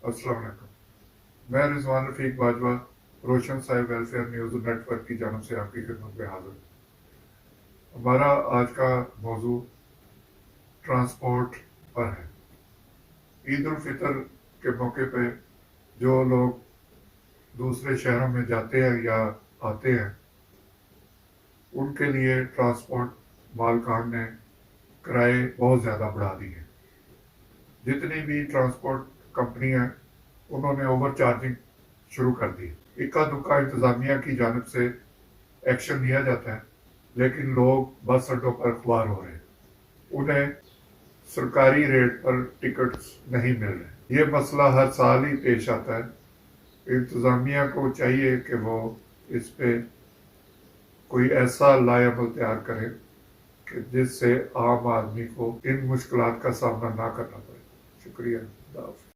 السلام علیکم، میں رضوان رفیق باجوہ روشن صاحب ویلفیئر نیوز نیٹ ورک کی جانب سے آپ کی خدمت میں حاضر ہوں۔ ہمارا آج کا موضوع ٹرانسپورٹ پر ہے۔ عید الفطر کے موقع پہ جو لوگ دوسرے شہروں میں جاتے ہیں یا آتے ہیں، ان کے لیے ٹرانسپورٹ مالکان نے کرائے بہت زیادہ بڑھا دی ہیں۔ جتنی بھی ٹرانسپورٹ کمپنیاں ہیں انہوں نے اوور چارجنگ شروع کر دی۔ اکا دکا انتظامیہ کی جانب سے ایکشن لیا جاتا ہے، لیکن لوگ بس اڈوں پر خوار ہو رہے ہیں، انہیں سرکاری ریٹ پر ٹکٹس نہیں مل رہے۔ یہ مسئلہ ہر سال ہی پیش آتا ہے۔ انتظامیہ کو چاہیے کہ وہ اس پہ کوئی ایسا لائحہ تیار کرے کہ جس سے عام آدمی کو ان مشکلات کا سامنا نہ کرنا پڑے۔ شکریہ۔ خدا حافظ۔